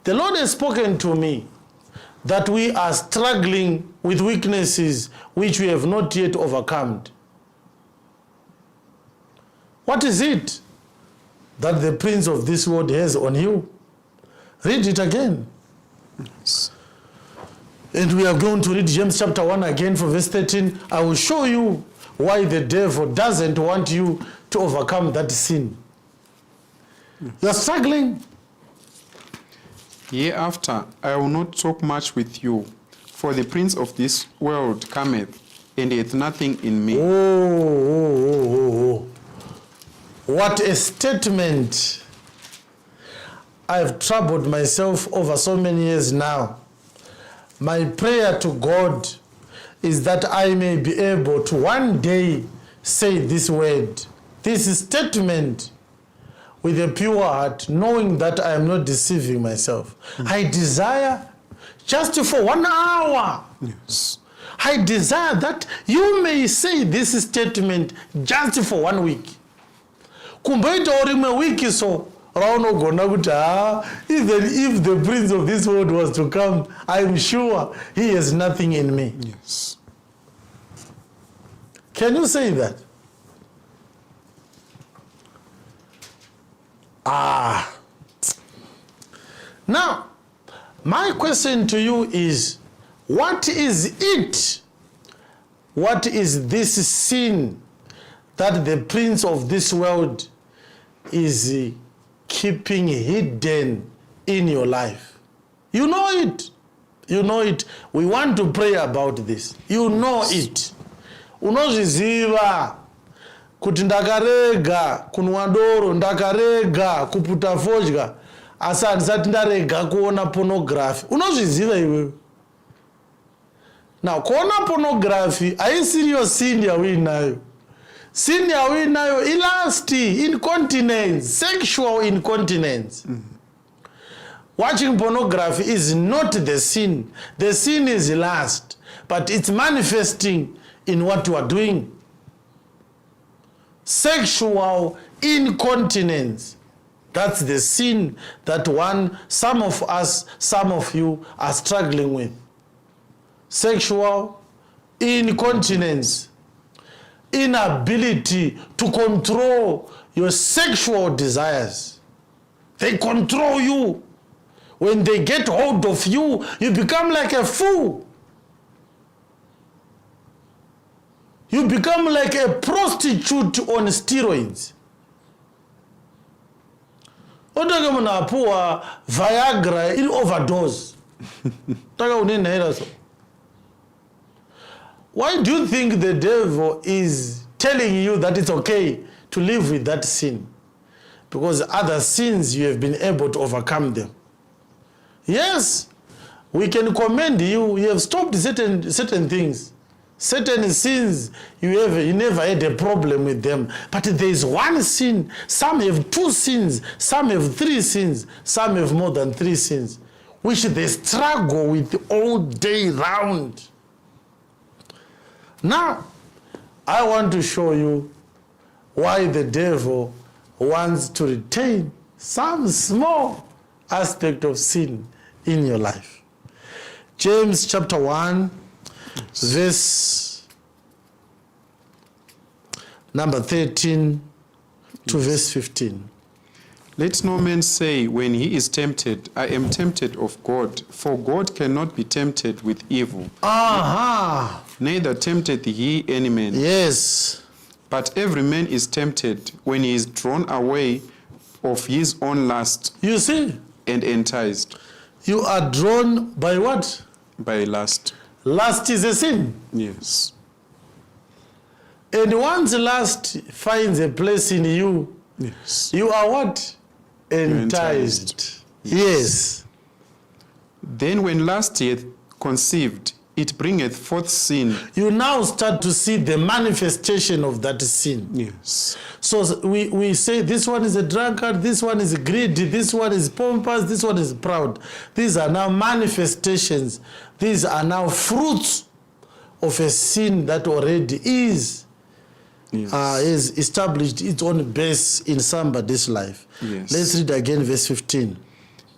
The Lord has spoken to me that we are struggling with weaknesses which we have not yet overcome. What is it that the prince of this world has on you? Read it again. Yes. And we are going to read James chapter 1 again from verse 13. I will show you why the devil doesn't want you to overcome that sin. You are struggling. Hereafter I will not talk much with you, for the prince of this world cometh, and hath nothing in me. Oh. What a statement. I've troubled myself over so many years now. My prayer to God is that I may be able to one day say this word, this statement, with a pure heart, knowing that I am not deceiving myself. I desire just for 1 hour. Yes. I desire that you may say this statement just for 1 week. Kumbaita orimwe wiki so raunogona kuti even if the prince of this world was to come, I'm sure he has nothing in me. Yes. Can you say that? Now, my question to you is, what is it? What is this sin that the prince of this world is keeping hidden in your life? You know it. You know it. We want to pray about this. You know it. Unozviziva kuti ndakarega kunwa doro, ndakarega kuputa fodya, asi handisati ndarega kuona pornography. Unozviziva iwewe. Now, kuona pornography haisiriyo sin yawinayo. Sin yawinayo ilasti, incontinence, sexual incontinence. Watching pornography is not the sin. The sin is lust, but it's manifesting in what you are doing. Sexual incontinence. That's the sin that some of us, some of you are struggling with. Sexual incontinence. Inability to control your sexual desires. They control you. When they get hold of you, you become like a fool. You become like a prostitute on steroids. Otaka munapuwa Viagra in overdose. Taka unena so. Why do you think the devil is telling you that it's okay to live with that sin? Because other sins you have been able to overcome them. Yes, we can commend you. You have stopped certain things. Certain sins, you never had a problem with them. But there is one sin. Some have 2 sins. Some have 3 sins. Some have more than 3 sins, which they struggle with all day round. Now, I want to show you why the devil wants to retain some small aspect of sin in your life. James chapter 1, verse number 13 to verse 15. Let no man say when he is tempted, I am tempted of God, for God cannot be tempted with evil. Neither tempteth he any man. Yes. But every man is tempted when he is drawn away of his own lust. You see? And enticed. You are drawn by what? By lust. Lust is a sin. Yes. And once lust finds a place in you, yes, you are what? Enticed. Yes. Then when lust hath conceived, it bringeth forth sin. You now start to see the manifestation of that sin. Yes. So we say this one is a drunkard, this one is greedy, this one is pompous, this one is proud. These are now manifestations. These are now fruits of a sin that already is established its own base in somebody's life. Yes. Let's read again verse 15.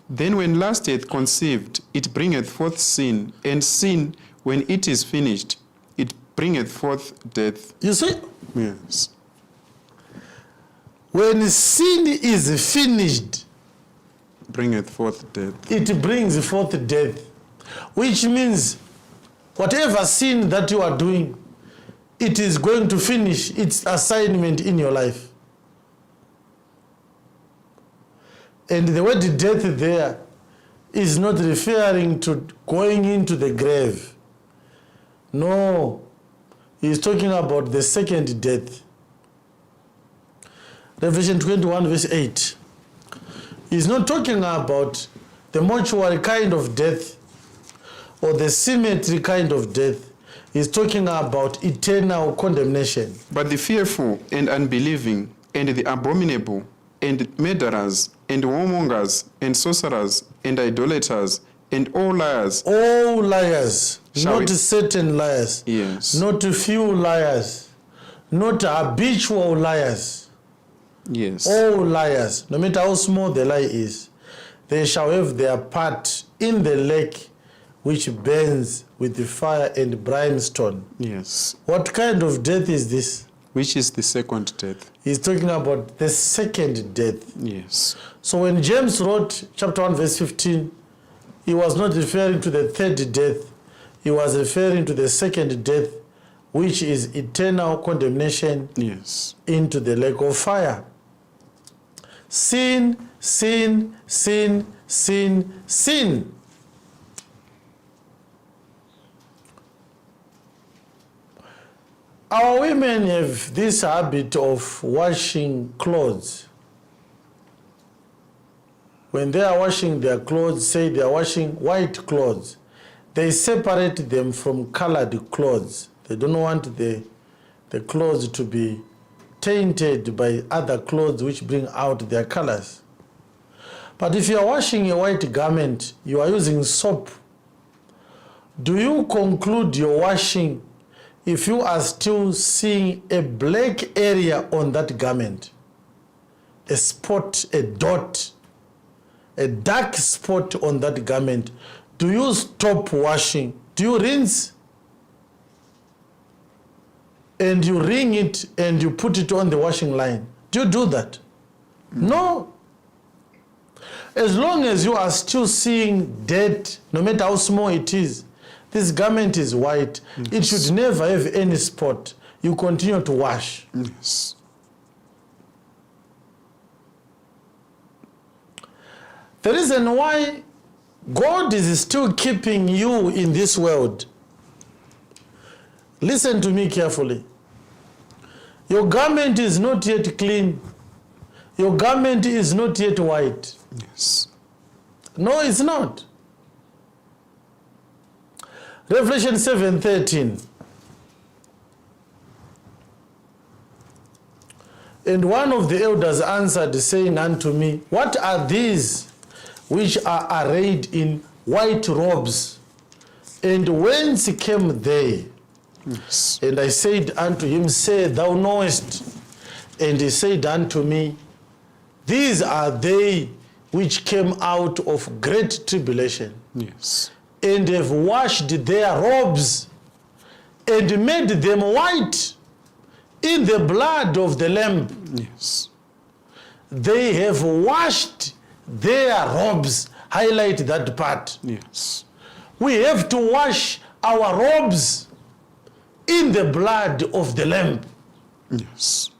Then when lust hath conceived, it bringeth forth sin, and sin, when it is finished, it bringeth forth death. You see? Yes. When sin is finished, Bringeth forth death. it brings forth death. Which means whatever sin that you are doing, it is going to finish its assignment in your life. And the word death there is not referring to going into the grave. No, he's talking about the second death. Revelation 21 verse 8. He's not talking about the mortuary kind of death or the cemetery kind of death. He's talking about eternal condemnation. But the fearful and unbelieving and the abominable and murderers and whoremongers and sorcerers and idolaters and all liars. All liars, Shall not we- certain liars, Yes. not a few liars, not habitual liars. Yes. All liars, no matter how small the lie is, they shall have their part in the lake which burns with the fire and brimstone. Yes. What kind of death is this? Which is the second death. He's talking about the second death. Yes. So when James wrote chapter 1 verse 15, he was not referring to the third death. He was referring to the second death, which is eternal condemnation Yes. into the lake of fire. Sin, sin, sin, sin, sin. Our women have this habit of washing clothes. When they are washing their clothes, say they are washing white clothes, they separate them from colored clothes. They don't want the clothes to be tainted by other clothes which bring out their colors. But if you are washing a white garment, you are using soap. Do you conclude your washing if you are still seeing a black area on that garment? A spot, a dot, a dark spot on that garment. Do you stop washing? Do you rinse? And you wring it and you put it on the washing line. Do you do that? No. As long as you are still seeing dirt, no matter how small it is, this garment is white. It should never have any spot. You continue to wash. Yes. The reason why God is still keeping you in this world, listen to me carefully. Your garment is not yet clean. Your garment is not yet white. Yes. No, it's not. Revelation 7:13. And one of the elders answered, saying unto me, what are these which are arrayed in white robes? And whence came they? Yes. And I said unto him, say, thou knowest. And he said unto me, these are they which came out of great tribulation, Yes. and have washed their robes, and made them white in the blood of the Lamb. Yes. They have washed their robes. Highlight that part. Yes. We have to wash our robes in the blood of the Lamb Yes.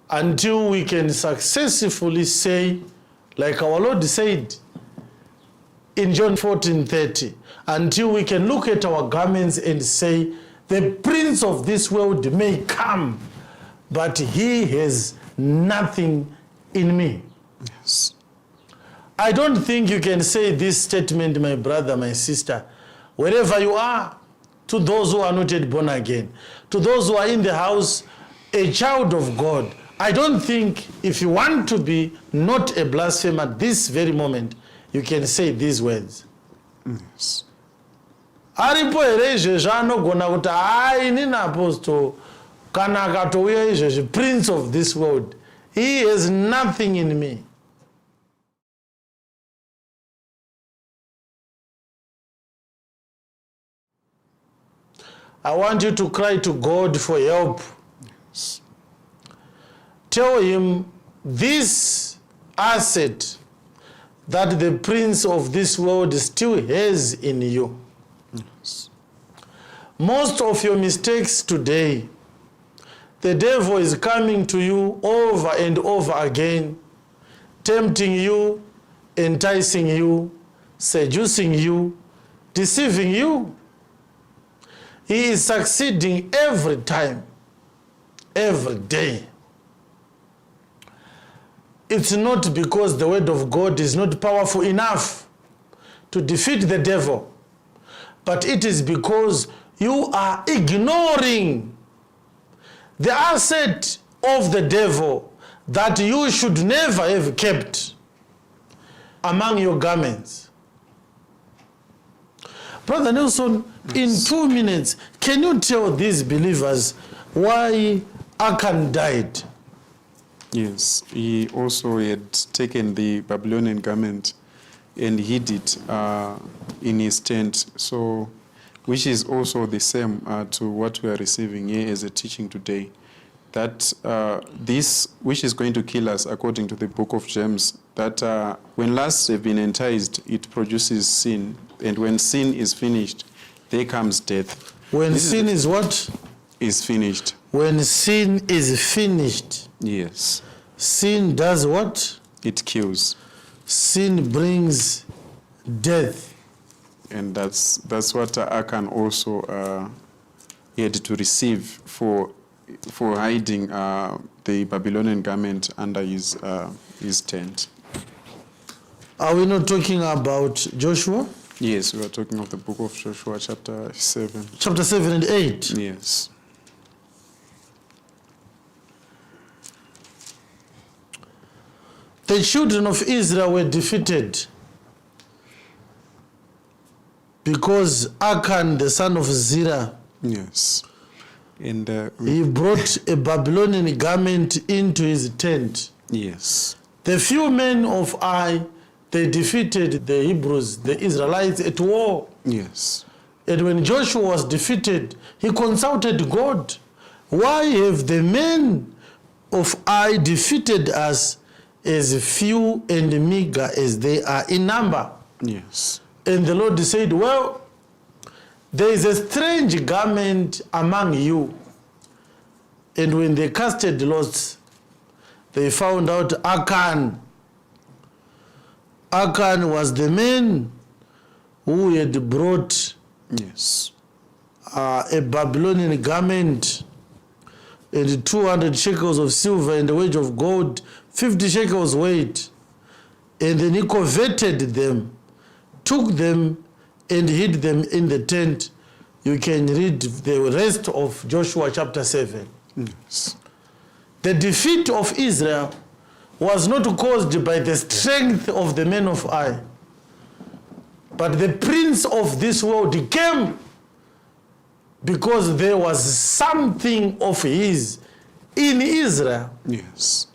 until we can successfully say, like our Lord said in John 14:30, until we can look at our garments and say, the prince of this world may come, but he has nothing in me. Yes. I don't think you can say this statement, my brother, my sister, wherever you are, to those who are not yet born again, to those who are in the house, a child of God. I don't think if you want to be not a blasphemer this very moment, you can say these words. Yes. Aripo ere izvezvi anogona kuti hai inini apostle kana akatouya izvezvi prince of this world, he has nothing in me. I want you to cry to God for help. Yes. Tell him this asset that the prince of this world still has in you. Yes. Most of your mistakes today, the devil is coming to you over and over again, tempting you, enticing you, seducing you, deceiving you. He is succeeding every time, every day. It's not because the word of God is not powerful enough to defeat the devil, but it is because you are ignoring the asset of the devil that you should never have kept among your garments. Brother Nelson, in 2 minutes, can you tell these believers why Achan died? Yes, he also had taken the Babylonian garment and hid it in his tent, so which is also the same to what we are receiving here as a teaching today, that this which is going to kill us, according to the book of James, that when lusts have been enticed, it produces sin, and when sin is finished, there comes death. When sin is what? Is finished. When sin is finished. Yes. Sin does what? It kills. Sin brings death. And that's what Achan also had to receive for hiding the Babylonian garment under his tent. Are we not talking about Joshua? Yes, we are talking of the book of Joshua, chapter 7. Chapter 7 and 8. Yes. The children of Israel were defeated because Achan, the son of Zerah, Yes. And he brought a Babylonian garment into his tent. yes. The few men of Ai, they defeated the Hebrews, the Israelites, at war. Yes. And when Joshua was defeated, he consulted God. Why have the men of Ai defeated us as few and meager as they are in number? Yes. And the Lord said, well, there is a strange garment among you. And when they casted lots, they found out Achan. Achan was the man who had brought Yes. a Babylonian garment and 200 shekels of silver and a wedge of gold, 50 shekels weight. And then he coveted them, took them and hid them in the tent. You can read the rest of Joshua chapter 7. Yes. The defeat of Israel was not caused by the strength of the men of Ai, but the prince of this world came because there was something of his in Israel. Yes.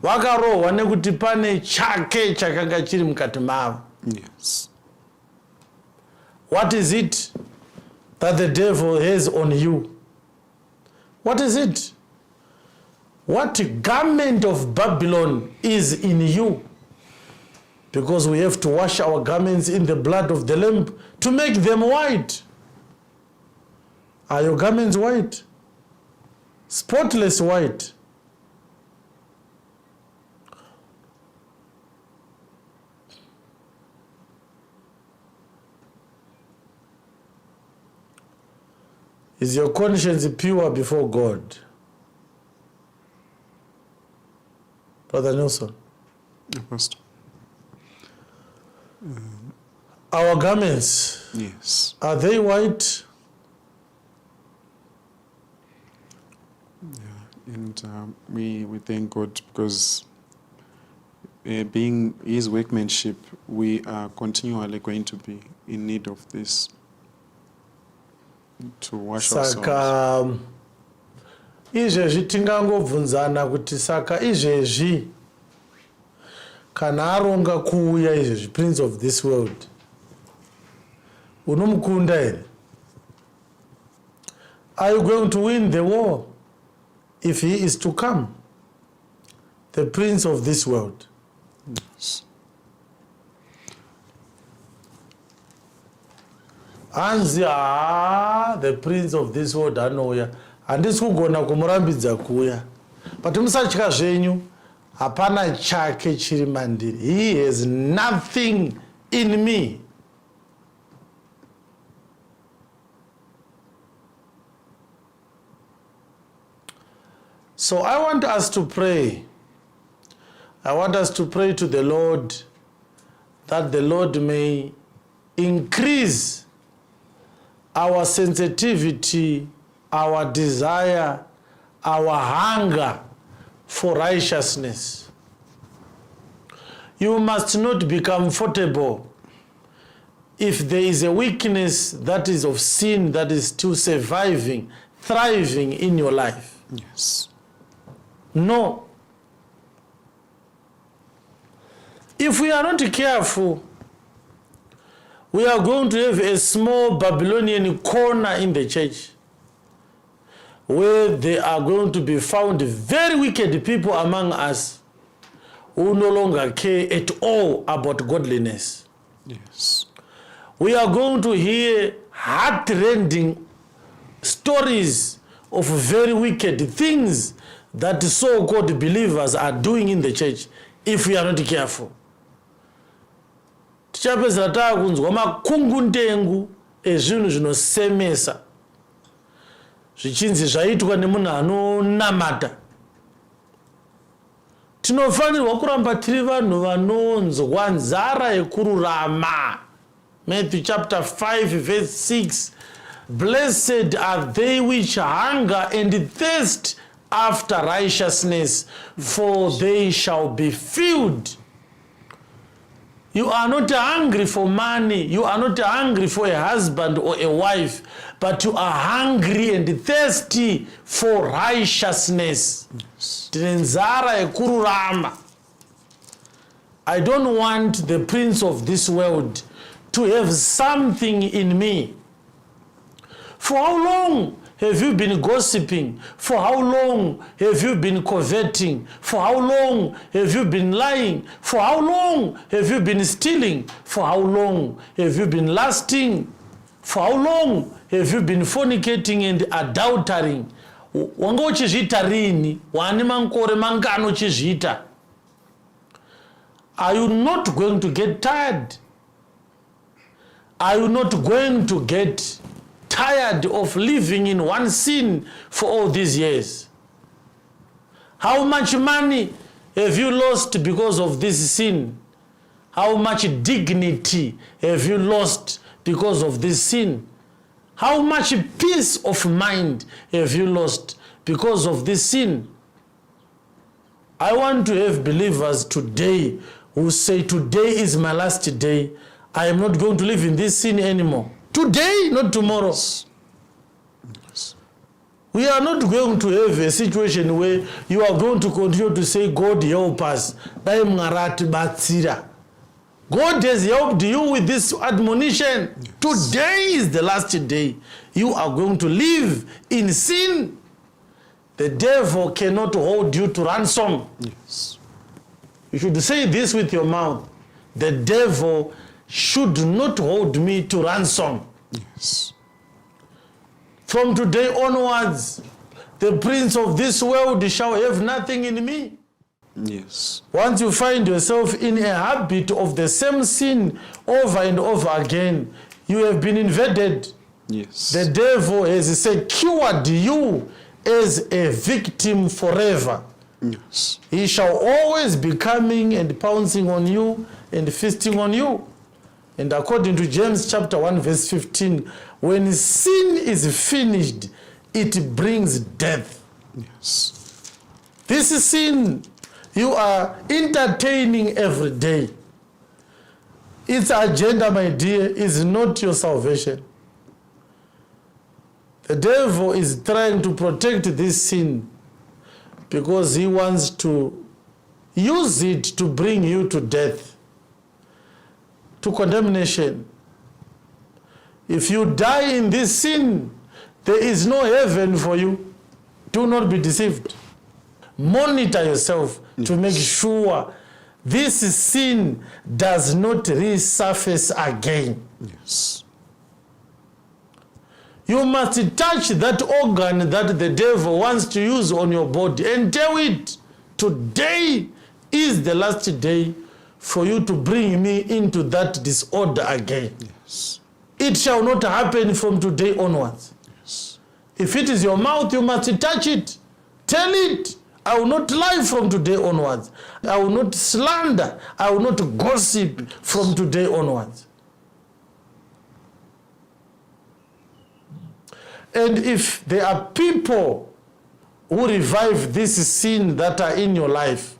Vakarohwa nekuti pane chake chakanga chiri mukati mavo. Yes. What is it that the devil has on you? What is it? What garment of Babylon is in you? Because we have to wash our garments in the blood of the Lamb to make them white. Are your garments white? Spotless white. Is your conscience pure before God? Brother Nelson. Apostle. Our garments, Yes. are they white? And we thank God because being his workmanship, we are continually going to be in need of this to wash ourselves. Saka izvezvi tingangobvunzana kuti saka izvezvi kana aronga kuuya izvezvi prince of this world unomukunda here? Are you going to win the war if he is to come? The prince of this world. Yes. Anzi, the prince of this world anouya. Handisi kugona kumurambidza kuuya. But musatya zvenyu, hapana chake chiri mandiri. He has nothing in me. So I want us to pray. I want us to pray to the Lord that the Lord may increase our sensitivity, our desire, our hunger for righteousness. You must not be comfortable if there is a weakness that is of sin that is still surviving, thriving in your life. Yes. No. If we are not careful, we are going to have a small Babylonian corner in the church where there are going to be found very wicked people among us who no longer care at all about godliness. Yes. We are going to hear heart-rending stories of very wicked things that so-called believers are doing in the church if we are not careful. Tichapedzera taakunzwa makungundengu ezvinhu zvinosemesa zvichinzi zvaitwa nemunhu anonamata. Tinofanirwa kuramba tiri vanhu vanonzwa nzara yekururama. Matthew chapter 5 verse 6. Blessed are they which hunger and thirst after righteousness, for they shall be filled. You are not hungry for money. You are not hungry for a husband or a wife, but you are hungry and thirsty for righteousness. Yes. I don't want the prince of this world to have something in me. For how long have you been gossiping? For how long have you been coveting? For how long have you been lying? For how long have you been stealing? For how long have you been lusting? For how long have you been fornicating and adultering? Wanga uchizviita rini? Wani mankore mangano uchizviita? Are you not going to get tired? Are you not going to get tired of living in one sin for all these years? How much money have you lost because of this sin? How much dignity have you lost because of this sin? How much peace of mind have you lost because of this sin? I want to have believers today who say, today is my last day. I am not going to live in this sin anymore. Today, not tomorrow. Yes. We are not going to have a situation where you are going to continue to say, God help us. God has helped you with this admonition. Yes. Today is the last day. You are going to live in sin. The devil cannot hold you to ransom. Yes. You should say this with your mouth. The devil should not hold me to ransom. Yes. From today onwards, the prince of this world shall have nothing in me. Yes. Once you find yourself in a habit of the same sin over and over again, you have been invaded. Yes. The devil has secured you as a victim forever. Yes. He shall always be coming and pouncing on you and feasting on you. And according to James chapter 1 verse 15, when sin is finished, it brings death. Yes. This sin you are entertaining every day. Its agenda, my dear, is not your salvation. The devil is trying to protect this sin because he wants to use it to bring you to death, to condemnation. If you die in this sin, There is no heaven for you. Do not be deceived. Monitor yourself to make sure this sin does not resurface again. Yes. You must touch that organ that the devil wants to use on your body and tell it, today is the last day for you to bring me into that disorder again. Yes. It shall not happen from today onwards. Yes. If it is your mouth, you must touch it. Tell it, I will not lie from today onwards. I will not slander. I will not gossip from today onwards. And if there are people who revive this sin that are in your life,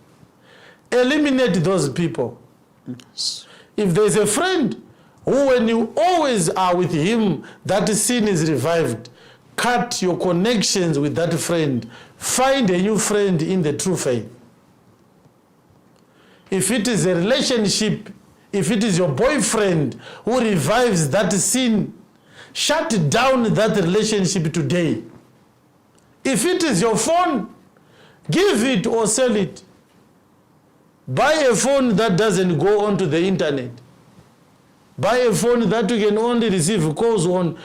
eliminate those people. Yes. If there's a friend who, when you always are with him, that sin is revived, cut your connections with that friend. Find a new friend in the true faith. If it is a relationship, if it is your boyfriend who revives that sin, shut down that relationship today. If it is your phone, give it or sell it. Buy a phone that doesn't go onto the internet. Buy a phone that you can only receive calls on.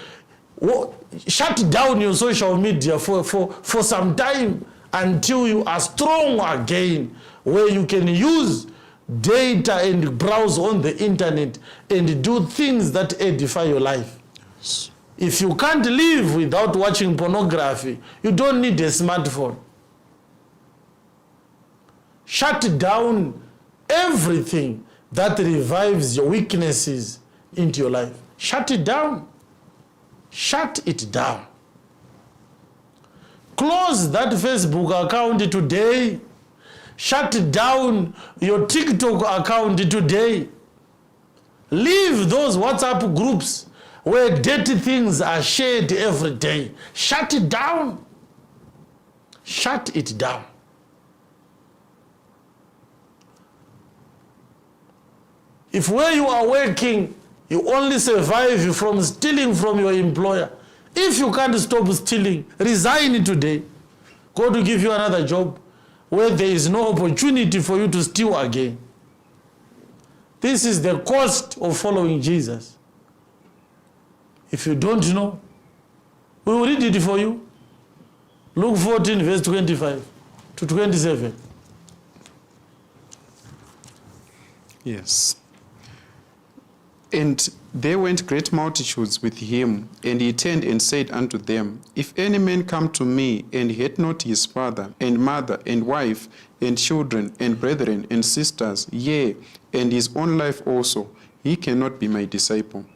Shut down your social media for some time until you are strong again, where you can use data and browse on the internet and do things that edify your life. Yes. If you can't live without watching pornography, you don't need a smartphone. Shut down everything that revives your weaknesses into your life. Shut it down. Shut it down. Close that Facebook account today. Shut down your TikTok account today. Leave those WhatsApp groups where dirty things are shared every day. Shut it down. Shut it down. If where you are working, you only survive from stealing from your employer, if you can't stop stealing, resign today. God will give you another job where there is no opportunity for you to steal again. This is the cost of following Jesus. If you don't know, we will read it for you. Luke 14, verse 25 to 27. Yes. And there went great multitudes with him, and he turned and said unto them, If any man come to me, and hate not his father, and mother, and wife, and children, and brethren, and sisters, yea, and his own life also, he cannot be my disciple.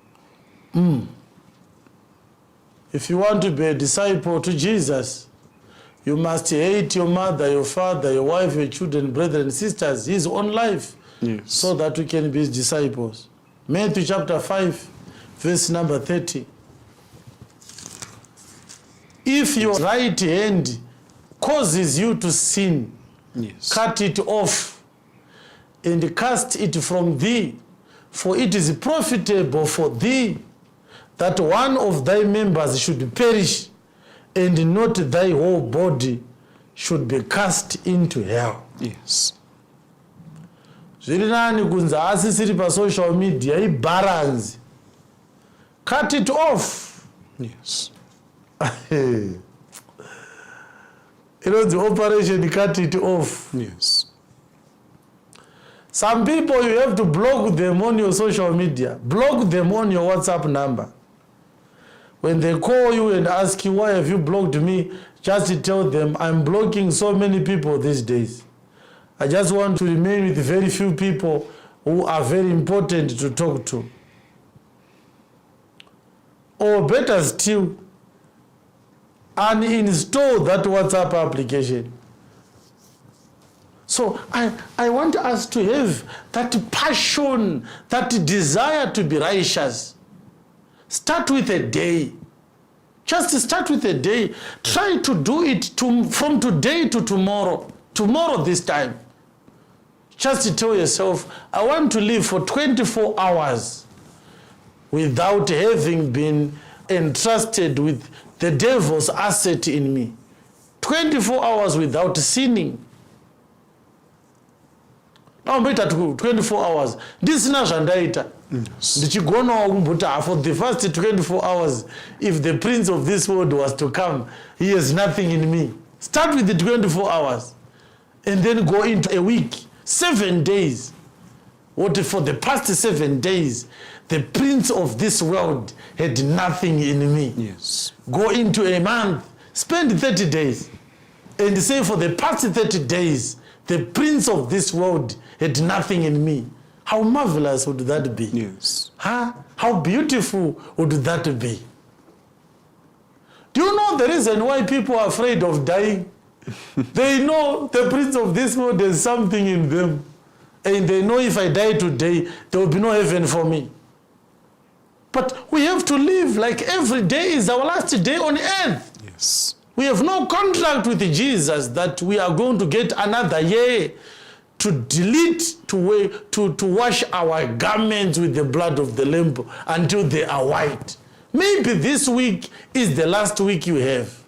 If you want to be a disciple to Jesus, you must hate your mother, your father, your wife, your children, brethren, sisters, his own life, Yes. so that we can be his disciples. Matthew chapter 5, verse number 30. If your right hand causes you to sin, Yes. cut it off and cast it from thee, for it is profitable for thee that one of thy members should perish, and not thy whole body should be cast into hell. Yes. Zviri nani kunzi asi siri pa social media ibalance. Cut it off. Yes. You know the operation, cut it off. Yes. Some people, you have to block them on your social media. Block them on your WhatsApp number. When they call you and ask you, why have you blocked me? Just tell them, I'm blocking so many people these days. I just want to remain with very few people who are very important to talk to. Or better still, uninstall that WhatsApp application. So I want us to have that passion, that desire to be righteous. Start with a day. Just start with a day. Try to do it from today to tomorrow. Tomorrow this time. Just tell yourself, I want to live for 24 hours without having been entrusted with the devil's asset in me. 24 hours without sinning. Now, 24 hours. This is not Shandaita. For the first 24 hours, if the prince of this world was to come, he has nothing in me. Start with the 24 hours and then go into a week, 7 days. What if for the past 7 days, the prince of this world had nothing in me? Yes. Go into a month, spend 30 days, and say for the past 30 days, the prince of this world had nothing in me. How marvelous would that be? Yes. Huh? How beautiful would that be? Do you know the reason why people are afraid of dying? They know the prince of this world has something in them. And they know if I die today, there will be no heaven for me. But we have to live like every day is our last day on earth. Yes. We have no contract with Jesus that we are going to get another year to delete, to wash our garments with the blood of the Lamb until they are white. Maybe this week is the last week you have.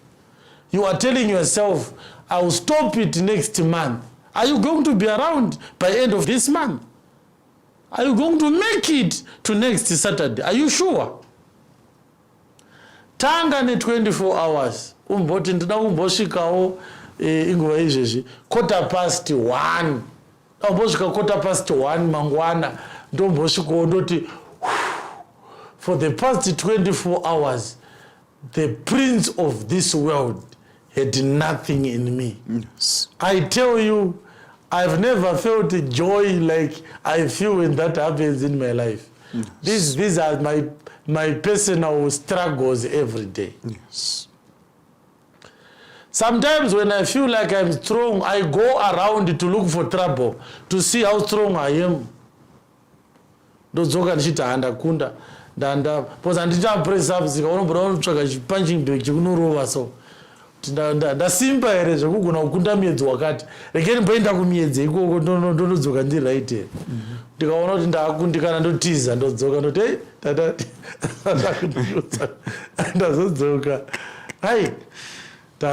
You are telling yourself, I will stop it next month. Are you going to be around by end of this month? Are you going to make it to next Saturday? Are you sure? Tanga ne 24 hours. Umboti ndina umboshikawo inguva izvezvi 1:15. Umbosvika 1:15 mangwana ndombosvikawo ndoti for the past 24 hours the prince of this world had nothing in me. Yes. I tell you, I've never felt joy like I feel when that happens in my life. Yes. These are my personal struggles every day. Yes. Sometimes when I feel like I'm strong, I go around to look for trouble, to see how strong I am. Ndodzoka ndichiti handakunda because handita press up zika unombora unotsvaka punching bag chekunorova so. Ndasimba here zvekugona kukunda miedzi wakati. Rekeni mboenda kumiedzi ikoko ndonodzoka ndiri right here. Ndikaona kuti ndakundikana ndotiza ndodzoka ndoti hey tata ndazodzoka. Hai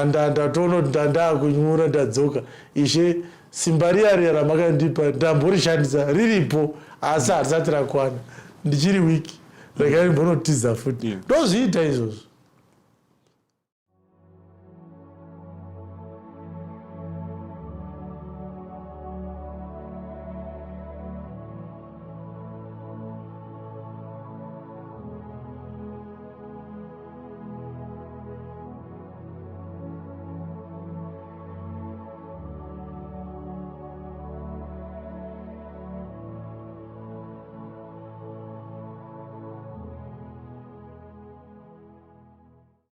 ndatoona kuti ndakunyura ndadzoka. Ishe simba riya ramakandipa ndamborishandisa riripo asi harisati rakwana. Ndichiri wiki. Rekeni mbonotiza futi. Ndozviita izvozvo.